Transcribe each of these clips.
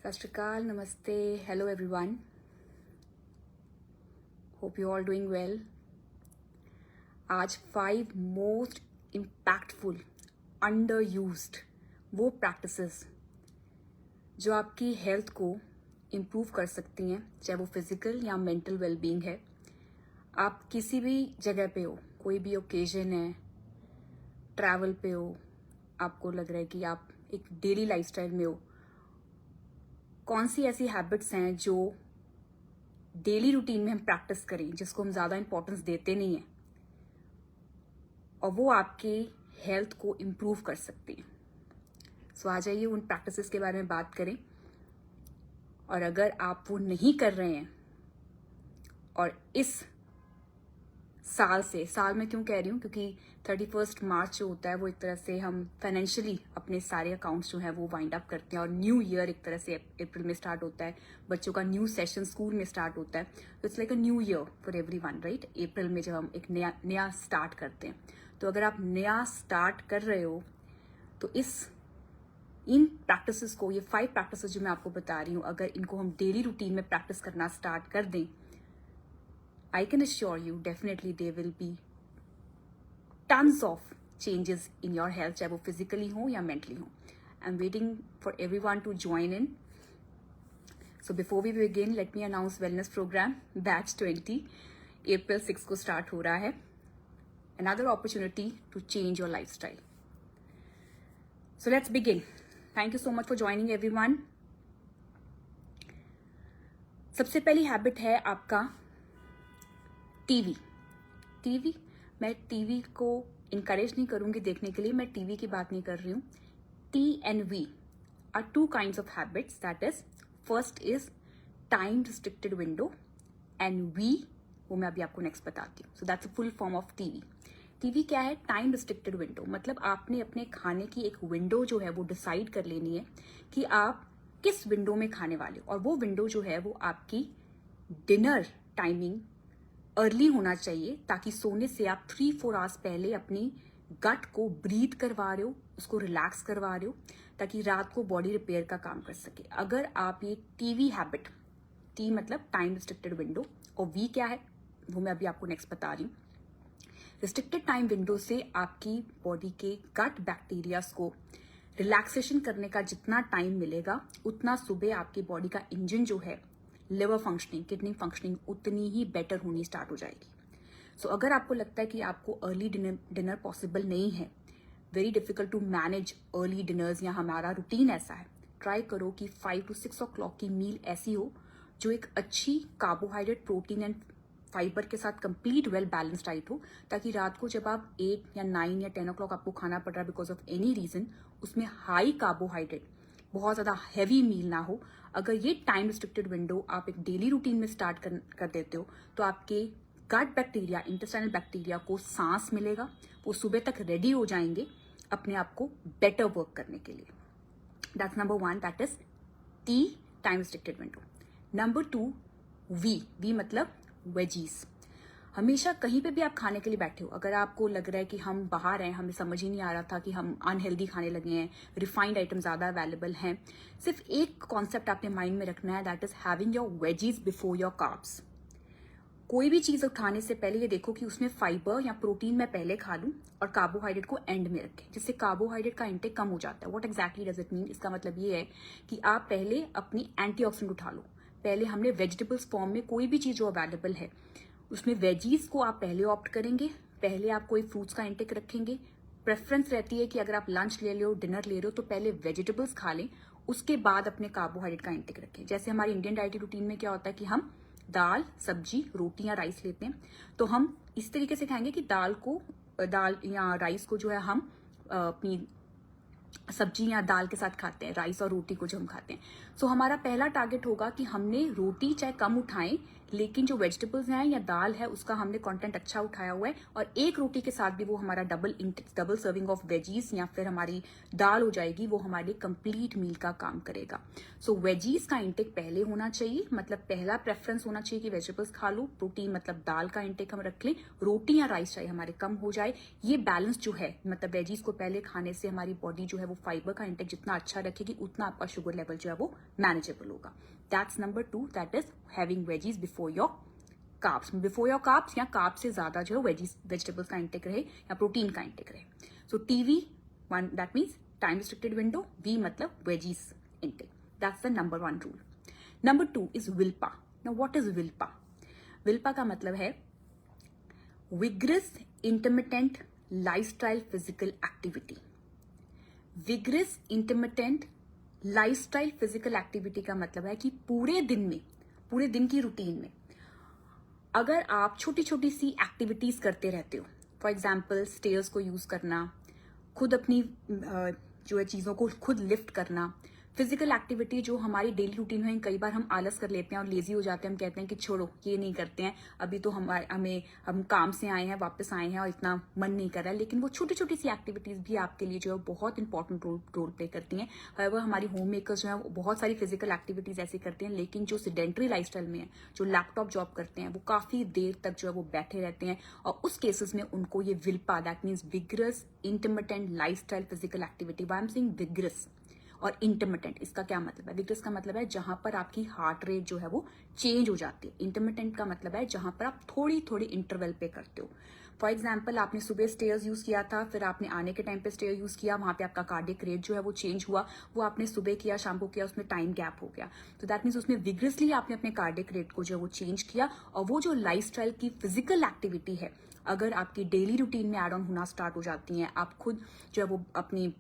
सत श्री अकाल, नमस्ते, hello everyone. Hope you all doing well. आज 5 मोस्ट इम्पैक्टफुल अंडर यूज्ड वो प्रैक्टिसेस जो आपकी हेल्थ को इम्प्रूव कर सकती हैं, चाहे वो फिजिकल या मेंटल वेलबींग है। आप किसी भी जगह पे हो, कोई भी ओकेजन है, ट्रैवल पे हो, आपको लग रहा है कि आप एक डेली लाइफस्टाइल में हो, कौन सी ऐसी हैबिट्स हैं जो डेली रूटीन में हम प्रैक्टिस करें, जिसको हम ज़्यादा इंपॉर्टेंस देते नहीं हैं और वो आपके हेल्थ को इम्प्रूव कर सकती हैं। सो आ जाइए उन प्रैक्टिसेस के बारे में बात करें। और अगर आप वो नहीं कर रहे हैं और इस साल में क्यों कह रही हूँ, क्योंकि 31 मार्च जो होता है वो एक तरह से हम फाइनेंशियली अपने सारे अकाउंट्स जो है वो वाइंड अप करते हैं और न्यू ईयर एक तरह से अप्रैल में स्टार्ट होता है। बच्चों का न्यू सेशन स्कूल में स्टार्ट होता है, तो it's like a new year for everyone, right. April में जब हम एक नया स्टार्ट करते हैं, तो अगर आप नया स्टार्ट कर रहे हो तो इन प्रैक्टिसेस को, ये 5 प्रैक्टिसेस जो मैं आपको बता रही हूँ, अगर इनको हम डेली रूटीन में प्रैक्टिस करना स्टार्ट कर दें, I can assure you definitely there will be tons of changes in your health, चाहे वो physically हो या mentally हो. I'm waiting for everyone to join in. So before we begin, let me announce wellness program batch 20 April 6 को start हो रहा है. Another opportunity to change your lifestyle. So let's begin. Thank you so much for joining everyone. सबसे पहली habit है आपका TV. मैं TV को इनकरेज नहीं करूंगी देखने के लिए, मैं टीवी की बात नहीं कर रही हूँ। T and we are 2 kinds of habits. That is, first is time restricted window and we, वो मैं अभी आपको नेक्स्ट बताती हूँ. So that's a full form of TV. TV क्या है? टाइम रिस्ट्रिक्टेड विंडो, मतलब आपने अपने खाने की एक विंडो जो है वो डिसाइड कर लेनी है कि आप किस विंडो में खाने वाले हो, और वो विंडो जो है वो आपकी डिनर टाइमिंग अर्ली होना चाहिए, ताकि सोने से आप 3-4 आवर्स पहले अपनी गट को ब्रीथ करवा रहे हो, उसको रिलैक्स करवा रहे हो, ताकि रात को बॉडी रिपेयर का काम कर सके। अगर आप ये टीवी हैबिट, टी मतलब टाइम रिस्ट्रिक्टेड विंडो, और वी क्या है वो मैं अभी आपको नेक्स्ट बता रही हूँ। रिस्ट्रिक्टेड टाइम विंडो से आपकी बॉडी के गट बैक्टीरियाज को रिलैक्सेशन करने का जितना टाइम मिलेगा, उतना सुबह आपकी बॉडी का इंजन जो है, लिवर फंक्शनिंग, किडनी फंक्शनिंग, उतनी ही बेटर होनी स्टार्ट हो जाएगी। सो अगर आपको लगता है कि आपको अर्ली डिनर पॉसिबल नहीं है, very difficult to manage early dinners, या हमारा रूटीन ऐसा है, ट्राई करो कि 5 to 6 o'clock की मील ऐसी हो जो एक अच्छी कार्बोहाइड्रेट, प्रोटीन एंड फाइबर के साथ कंप्लीट वेल बैलेंस डाइट हो, ताकि रात को जब आप 8 या 9 या 10 o'clock आपको खाना पड़ रहा है बिकॉज ऑफ एनी रीजन, उसमें हाई कार्बोहाइड्रेट, बहुत ज़्यादा हैवी मील ना हो। अगर ये टाइम रिस्ट्रिक्टेड विंडो आप एक डेली रूटीन में स्टार्ट कर देते हो, तो आपके गट बैक्टीरिया, इंटेस्टाइनल बैक्टीरिया को सांस मिलेगा, वो सुबह तक रेडी हो जाएंगे अपने आप को बेटर वर्क करने के लिए। That's number 1, that is T, time restricted window. Number 2, V मतलब वेजीज। हमेशा कहीं पे भी आप खाने के लिए बैठे हो, अगर आपको लग रहा है कि हम बाहर हैं, हमें समझ ही नहीं आ रहा था कि हम अनहेल्दी खाने लगे हैं, रिफाइंड आइटम ज्यादा अवेलेबल हैं, सिर्फ एक कॉन्सेप्ट आपने माइंड में रखना है, that is having your veggies before your carbs. कोई भी चीज उठाने से पहले ये देखो कि उसमें फाइबर या प्रोटीन मैं पहले खा लूं और कार्बोहाइड्रेट को एंड में रखें, जिससे कार्बोहाइड्रेट का इंटेक कम हो जाता है। What exactly does it mean? इसका मतलब ये है कि आप पहले अपनी एंटीऑक्सीडेंट उठा लो। पहले हमने वेजिटेबल्स फॉर्म में कोई भी चीज जो अवेलेबल है, उसमें वेजीज को आप पहले ऑप्ट करेंगे, पहले आप कोई फ्रूट्स का इंटेक रखेंगे। प्रेफरेंस रहती है कि अगर आप लंच ले रहे हो, डिनर ले रहे हो, तो पहले वेजिटेबल्स खा लें, उसके बाद अपने कार्बोहाइड्रेट का इंटेक रखें। जैसे हमारी इंडियन डाइटरी रूटीन में क्या होता है कि हम दाल, सब्जी, रोटी या राइस लेते हैं, तो हम इस तरीके से खाएंगे कि दाल या राइस को जो है हम अपनी सब्जी या दाल के साथ खाते हैं, राइस और रोटी को जो हम खाते हैं। सो हमारा पहला टारगेट होगा कि हमने रोटी चाहे कम उठाएं, लेकिन जो वेजिटेबल्स हैं या दाल है उसका हमने कंटेंट अच्छा उठाया हुआ है, और एक रोटी के साथ भी वो हमारा डबल सर्विंग ऑफ वेजीज या फिर हमारी दाल हो जाएगी, वो हमारे कंप्लीट मील का काम करेगा। सो वेजीज का इंटेक पहले होना चाहिए, मतलब पहला प्रेफरेंस होना चाहिए कि वेजिटेबल्स खा लो, प्रोटीन मतलब दाल का इंटेक हम रख लें, रोटी या राइस चाहे हमारे कम हो जाए। ये बैलेंस जो है, मतलब वेजीज को पहले खाने से हमारी बॉडी जो है वो फाइबर का इंटेक जितना अच्छा रखेगी उतना आपका शुगर लेवल जो है वो मैनेजेबल होगा। That's number 2, that is having veggies before your carbs या कार्ब से ज्यादा जो है वेजिटेबल्स का इंटेक रहे या प्रोटीन का इंटेक रहे। So TV 1, that means time restricted window, V मतलब veggies intake, that's the number 1 rule. Number 2 is VILPA. Now what is VILPA? VILPA का मतलब है vigorous intermittent lifestyle physical activity. Vigorous intermittent lifestyle physical activity का मतलब है कि पूरे दिन की रूटीन में अगर आप छोटी छोटी सी एक्टिविटीज करते रहते हो, फॉर एग्जाम्पल स्टेयर्स को यूज करना, खुद अपनी जो है चीजों को खुद लिफ्ट करना, फिजिकल एक्टिविटी जो हमारी डेली रूटीन में कई बार हम आलस कर लेते हैं और लेजी हो जाते हैं, हम कहते हैं कि छोड़ो ये नहीं करते हैं, अभी तो हम काम से आए हैं, वापस आए हैं और इतना मन नहीं कर रहा है। लेकिन वो छोटी छोटी सी एक्टिविटीज भी आपके लिए जो है बहुत इंपॉर्टेंट रोल प्ले करती हैं। हाउएवर हमारी होम मेकर्स जो है वो बहुत सारी फिजिकल एक्टिविटीज ऐसी करते हैं, लेकिन जो सेडेंटरी लाइफस्टाइल में है, जो लैपटॉप जॉब करते हैं, वो काफी देर तक जो है वो बैठे रहते हैं, और उस केसेस में उनको ये VILPA, that means vigorous intermittent lifestyle physical activity, why I am saying vigorous और इंटरमिटेंट, इसका क्या मतलब है? विग्रस का मतलब है जहां पर आपकी हार्ट रेट जो है वो चेंज हो जाती है। इंटरमिटेंट का मतलब है जहां पर आप थोड़ी थोड़ी इंटरवल पे करते हो। फॉर एग्जाम्पल आपने सुबह स्टेयर्स यूज किया था, फिर आपने आने के टाइम पे स्टेयर यूज किया, वहां पे आपका कार्डियक रेट जो है वो चेंज हुआ, वो आपने सुबह किया शाम को किया, उसमें टाइम गैप हो गया, तो दैट मीन्स उसमें विग्रसली आपने अपने कार्डियक रेट को जो है वो चेंज किया। और वो जो लाइफस्टाइल की फिजिकल एक्टिविटी है, अगर आपकी डेली रूटीन में एड ऑन होना स्टार्ट हो जाती है, आप खुद जो है वो अपनी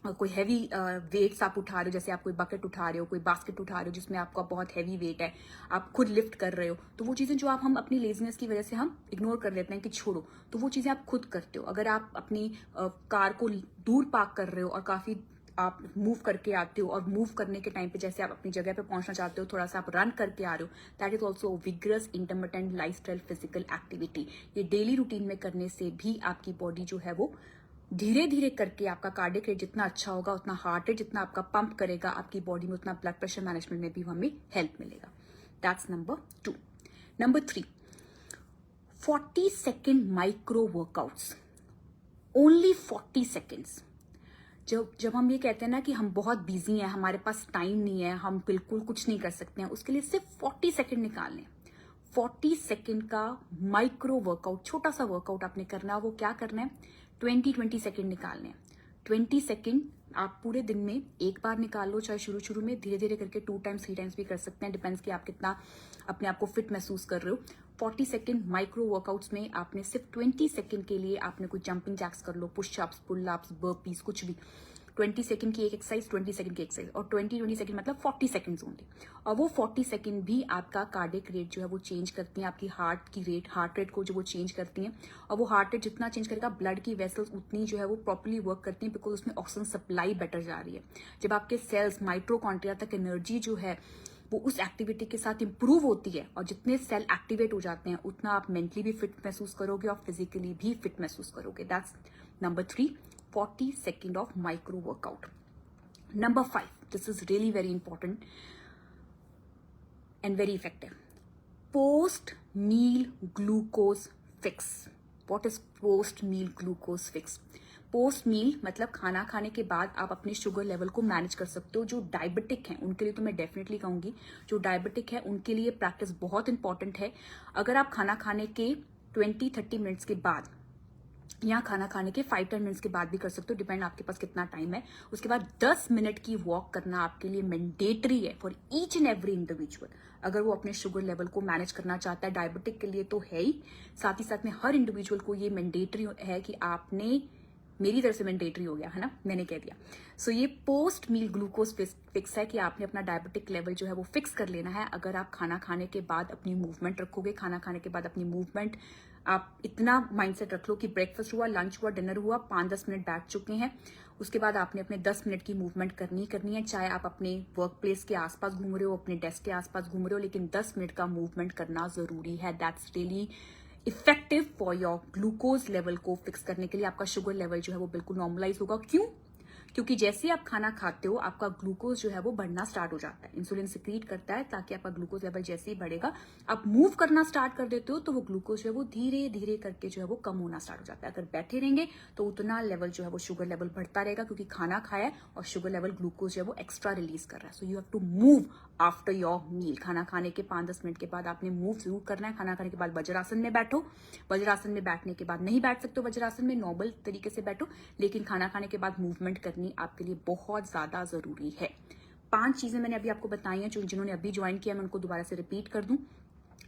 कोई हैवी वेट्स आप उठा रहे हो, जैसे आप कोई बकेट उठा रहे हो, कोई बास्केट उठा रहे हो जिसमें आपका बहुत हैवी वेट है, आप खुद लिफ्ट कर रहे हो, तो वो चीजें जो हम अपनी लेजीनेस की वजह से हम इग्नोर कर लेते हैं कि छोड़ो, तो वो चीजें आप खुद करते हो। अगर आप अपनी कार को दूर पार्क कर रहे हो और काफी आप मूव करके आते हो, और मूव करने के टाइम पे जैसे आप अपनी जगह पे पहुंचना चाहते हो, थोड़ा सा आप रन करके आ रहे हो, that is also vigorous intermittent lifestyle physical activity. ये डेली रूटीन में करने से भी आपकी बॉडी जो है वो धीरे धीरे करके आपका कार्डियक रेट जितना अच्छा होगा, उतना हार्ट रेट जितना आपका पंप करेगा आपकी बॉडी में, उतना ब्लड प्रेशर मैनेजमेंट में भी हमें हेल्प मिलेगा। That's number 2। Number 3, 40 second micro workouts, only 40 seconds. जब हम ये कहते हैं ना कि हम बहुत बिजी हैं, हमारे पास टाइम नहीं है, हम बिल्कुल कुछ नहीं कर सकते हैं, उसके लिए सिर्फ 40 सेकेंड निकालने। 40 सेकेंड का माइक्रो वर्कआउट, छोटा सा वर्कआउट आपने करना है। वो क्या करना है? 20 सेकेंड निकालने हैं। 20 सेकेंड आप पूरे दिन में एक बार निकाल लो, चाहे शुरू में, धीरे धीरे करके 2 टाइम्स 3 टाइम्स भी कर सकते हैं, डिपेंड्स कि आप कितना अपने आप को फिट महसूस कर रहे हो। 40 सेकेंड माइक्रो वर्कआउट्स में आपने सिर्फ 20 सेकेंड के लिए आपने कोई जंपिंग जैक्स कर लो, पुशअप्स, पुल अप्स, बर्पीज, कुछ भी। 20 सेकेंड की एक एक्सरसाइज, 20 सेकेंड की एक्सरसाइज, और 20 सेकेंड मतलब 40 सेकेंड्स ओनली। और वो 40 सेकेंड भी आपका कार्डियक रेट जो है वो चेंज करती हैं, आपकी हार्ट रेट को जो वो चेंज करती हैं। और वो हार्ट रेट जितना चेंज करेगा, ब्लड की वेसल्स उतनी जो है वो प्रॉपर्ली वर्क करती हैं, बिकॉज उसमें ऑक्सीजन सप्लाई बेटर जा रही है। जब आपके सेल्स माइटोकॉन्ड्रिया तक एनर्जी जो है वो उस एक्टिविटी के साथ इंप्रूव होती है, और जितने सेल एक्टिवेट हो जाते हैं उतना आप मेंटली भी फिट महसूस करोगे और फिजिकली भी फिट महसूस करोगे। That's number 3, 40 second of micro workout. Number 5, this is really very important and very effective, post meal glucose fix. What is post meal glucose fix? Post meal मतलब खाना खाने के बाद आप अपने शुगर लेवल को मैनेज कर सकते हो। जो डायबिटिक हैं उनके लिए तो मैं डेफिनेटली कहूंगी, जो डायबिटिक है उनके लिए प्रैक्टिस बहुत इंपॉर्टेंट है। अगर आप खाना खाने के 20-30 मिनट्स के बाद या खाना खाने के 5-10 मिनट्स के बाद भी कर सकते हो, डिपेंड आपके पास कितना टाइम है। उसके बाद 10 मिनट की वॉक करना आपके लिए मैंडेटरी है for each and every individual, अगर वो अपने शुगर लेवल को मैनेज करना चाहता है। डायबिटिक के लिए तो है ही, साथ ही साथ में हर इंडिविजुअल को ये मैंडेटरी है कि आपने, मेरी तरफ से मैंडेटरी हो गया है ना, मैंने कह दिया। सो ये पोस्ट मील ग्लूकोज फिक्स है कि आपने अपना डायबिटिक लेवल जो है वो फिक्स कर लेना है। अगर आप खाना खाने के बाद अपनी मूवमेंट रखोगे, खाना खाने के बाद अपनी मूवमेंट, आप इतना माइंडसेट रख लो कि ब्रेकफास्ट हुआ, लंच हुआ, डिनर हुआ, 5-10 मिनट बैठ चुके हैं, उसके बाद आपने अपने 10 मिनट की मूवमेंट करनी है, चाहे आप अपने वर्क प्लेस के आसपास घूम रहे हो, अपने डेस्क के आसपास घूम रहे हो, लेकिन 10 मिनट का मूवमेंट करना जरूरी है। That's really effective for your glucose level को फिक्स करने के लिए। आपका शुगर लेवल जो है वो बिल्कुल नॉर्मलाइज होगा। क्यों? क्योंकि जैसे आप खाना खाते हो आपका ग्लूकोज जो है वो बढ़ना स्टार्ट हो जाता है, इंसुलिन सिक्रीट करता है ताकि आपका ग्लूकोज लेवल जैसे ही बढ़ेगा, आप मूव करना स्टार्ट कर देते हो तो वो ग्लूकोज जो है वो धीरे धीरे करके जो है वो कम होना स्टार्ट हो जाता है। अगर बैठे रहेंगे तो उतना लेवल जो है वो शुगर लेवल बढ़ता रहेगा, क्योंकि खाना खाया है और शुगर लेवल ग्लूकोज जो है वो एक्स्ट्रा रिलीज कर रहा है। So you have to move after your meal. खाना खाने के 5-10 मिनट के बाद आपने मूव जरूर करना है। खाना खाने के बाद वज्रासन में बैठो। वज्रासन में बैठने के बाद नहीं बैठ सकते हो वज्रासन में, नॉर्मल तरीके से बैठो, लेकिन खाना खाने के बाद मूवमेंट करनी आपके लिए बहुत ज्यादा जरूरी है। 5 चीजें मैंने अभी आपको बताई हैं, जो जिन्होंने अभी ज्वाइन किया मैं उनको दोबारा से रिपीट कर दूं।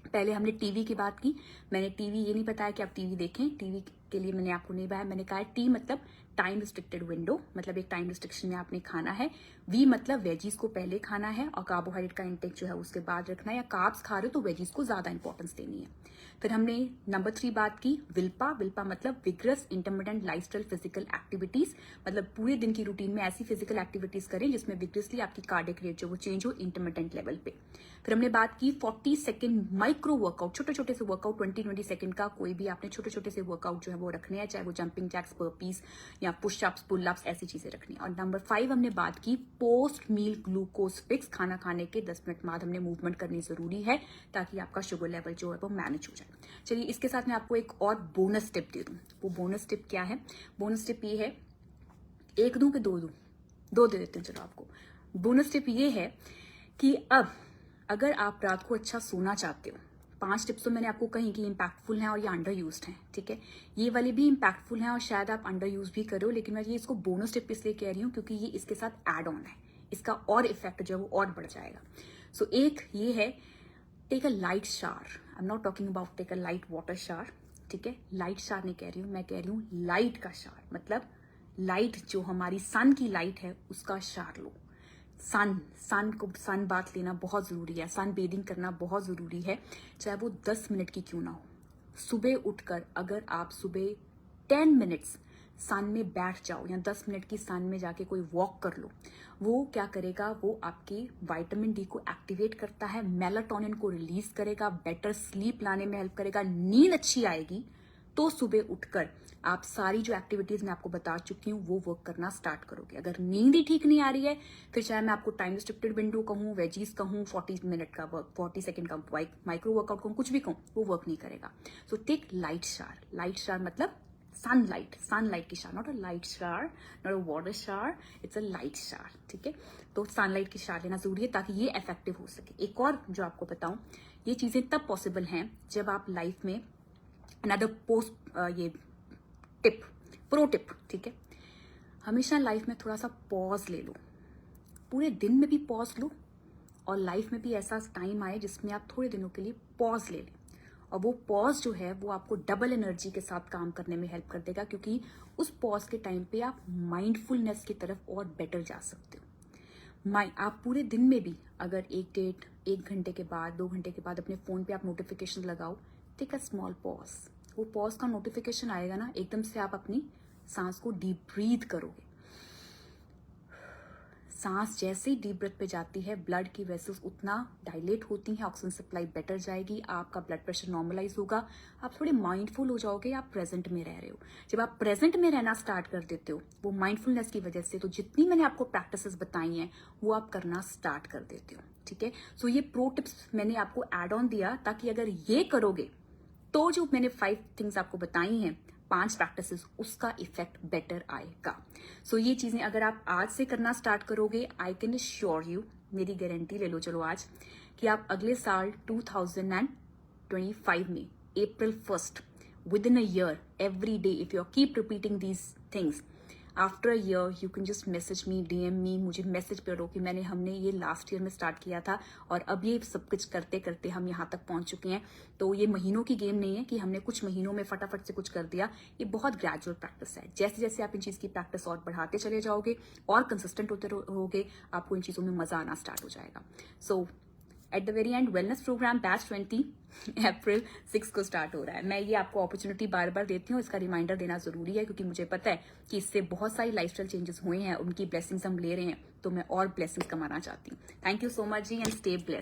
पहले हमने टीवी की बात की। मैंने टीवी ये नहीं बताया कि आप टीवी देखें, टीवी के लिए मैंने आपको नहीं बताया। मैंने कहा है टी मतलब टाइम रिस्ट्रिक्टेड विंडो, मतलब एक टाइम रिस्ट्रिक्शन में आपने खाना है। वी मतलब वेजीज को पहले खाना है और कार्बोहाइड्रेट का इंटेक जो है उसके बाद रखना है, या कार्ब्स खा रहे हो तो वेजीज को ज्यादा इंपॉर्टेंस देनी है। फिर हमने नंबर 3 बात की विल्पा। विल्पा मतलब vigorous intermittent lifestyle physical activities, मतलब पूरे दिन की रूटीन में ऐसी फिजिकल एक्टिविटीज करें जिसमें विग्रसली आपकी कार्डियक रेट जो वो चेंज हो इंटरमिटेंट लेवल पे। फिर हमने बात की 40 सेकेंड माइक्रो वर्कआउट, छोटे छोटे से वर्कआउट 20-20 सेकंड का कोई भी आपने छोटे छोटे से वर्कआउट जो है वो रखने हैं, चाहे वो जंपिंग जैक्स, बर्पीज या पुशअप्स, पुलअप्स, ऐसी चीजें रखनी है। और नंबर 5 हमने बात की पोस्ट मील ग्लूकोज फिक्स। खाना खाने के 10 मिनट बाद हमने मूवमेंट करनी जरूरी है ताकि आपका शुगर लेवल जो है वो मैनेज हो जाए। चलिए इसके साथ मैं आपको एक और बोनस टिप दे दूं। वो बोनस टिप क्या है? बोनस टिप ये है, एक दूं कि दो दूं? दो दे देते हैं चलो आपको। बोनस टिप ये है कि अब अगर आप रात को अच्छा सोना चाहते हो, 5 टिप्स तो मैंने आपको कही कि इंपैक्टफुल हैं और ये अंडर यूज्ड हैं, ठीक है। ये वाली भी इंपैक्टफुल हैं और शायद आप अंडर यूज भी करो, लेकिन मैं ये इसको बोनस टिप इसलिए कह रही हूँ क्योंकि ये इसके साथ एड ऑन है, इसका और इफेक्ट जो है वो और बढ़ जाएगा। सो एक ये है, take a light shower. I am not talking about take a light water shower, ठीक है। लाइट शावर नहीं कह रही हूँ, मैं कह रही हूँ लाइट का शावर, मतलब लाइट जो हमारी सन की लाइट है उसका शावर लो। सन बाथ लेना बहुत जरूरी है, सन बेदिंग करना बहुत जरूरी है, चाहे वो 10 मिनट की क्यों ना हो। सुबह उठकर अगर आप सुबह 10 मिनट्स सन में बैठ जाओ या 10 मिनट की सन में जाके कोई वॉक कर लो, वो क्या करेगा, वो आपकी विटामिन डी को एक्टिवेट करता है, मेलाटोनिन को रिलीज करेगा, बेटर स्लीप लाने में हेल्प करेगा, नींद अच्छी आएगी। तो सुबह उठकर आप सारी जो एक्टिविटीज मैं आपको बता चुकी हूँ वो वर्क करना स्टार्ट करोगे। अगर नींद ही ठीक नहीं आ रही है, फिर चाहे मैं आपको टाइम रिस्ट्रिक्टेड विंडो कहूँ, वेजीज कहूँ, 40 मिनट का वर्क, 40 सेकंड का माइक्रो वर्कआउट कहूँ, कुछ भी कहूँ, वो वर्क नहीं करेगा। So take light shower. Light shower मतलब सनलाइट की shower, not a light shower, not a water shower, it's a light shower, ठीक है। तो सनलाइट की शावर लेना जरूरी है ताकि ये इफेक्टिव हो सके। एक और जो आपको बताऊं, ये चीजें तब पॉसिबल हैं जब आप लाइफ में अनदर पोस्ट ये टिप, प्रो टिप, ठीक है। हमेशा लाइफ में थोड़ा सा पॉज ले लो, पूरे दिन में भी पॉज लो और लाइफ में भी ऐसा टाइम आए जिसमें आप थोड़े दिनों के लिए पॉज ले लें। और वो पॉज जो है वो आपको डबल एनर्जी के साथ काम करने में हेल्प कर देगा, क्योंकि उस पॉज के टाइम पे आप माइंडफुलनेस की तरफ और बेटर जा सकते हो। आप पूरे दिन में भी अगर एक घंटे के बाद, 2 घंटे के बाद अपने फोन पे आप नोटिफिकेशन लगाओ, टेक अ स्मॉल पॉज। वो पॉज का नोटिफिकेशन आएगा ना, एकदम से आप अपनी सांस को डीप ब्रीथ करोगे। सांस जैसे ही डीप ब्रेथ पे जाती है, ब्लड की वेसल्स उतना डायलेट होती हैं, ऑक्सीजन सप्लाई बेटर जाएगी, आपका ब्लड प्रेशर नॉर्मलाइज होगा, आप थोड़े माइंडफुल हो जाओगे, आप प्रेजेंट में रह रहे हो। जब आप प्रेजेंट में रहना स्टार्ट कर देते हो वो माइंडफुलनेस की वजह से, तो जितनी मैंने आपको प्रैक्टिसेस बताई हैं वो आप करना स्टार्ट कर देते हो, ठीक है। सो ये प्रो टिप्स मैंने आपको एड ऑन दिया ताकि अगर ये करोगे तो जो मैंने 5 थिंग्स आपको बताई हैं, 5 प्रैक्टिसेस, उसका इफेक्ट बेटर आएगा। सो ये चीजें अगर आप आज से करना स्टार्ट करोगे, आई कैन श्योर यू, मेरी गारंटी ले लो चलो आज, कि आप अगले साल 2025 में April 1st within a year every day if you keep repeating these things, after a year you can just message me, DM मी, मुझे मैसेज करो कि हमने ये लास्ट ईयर में स्टार्ट किया था और अब ये सब कुछ करते करते हम यहाँ तक पहुंच चुके हैं। तो ये महीनों की गेम नहीं है कि हमने कुछ महीनों में फटाफट से कुछ कर दिया, ये बहुत ग्रेजुअल प्रैक्टिस है। जैसे जैसे आप इन चीज की प्रैक्टिस और बढ़ाते चले जाओगे और कंसिस्टेंट होते रहोगे, आपको इन चीजों में मजा आना स्टार्ट हो जाएगा। So at the very end wellness programme batch 20 April 6 को स्टार्ट हो रहा है। मैं ये आपको अपॉर्चुनिटी बार बार देती हूँ, इसका रिमाइंडर देना जरूरी है क्योंकि मुझे पता है कि इससे बहुत सारी लाइफस्टाइल चेंजेस हुए हैं, उनकी ब्लेसिंग्स हम ले रहे हैं, तो मैं और ब्लेसिंग्स कमाना चाहती हूँ। Thank you so much ji and stay blessed.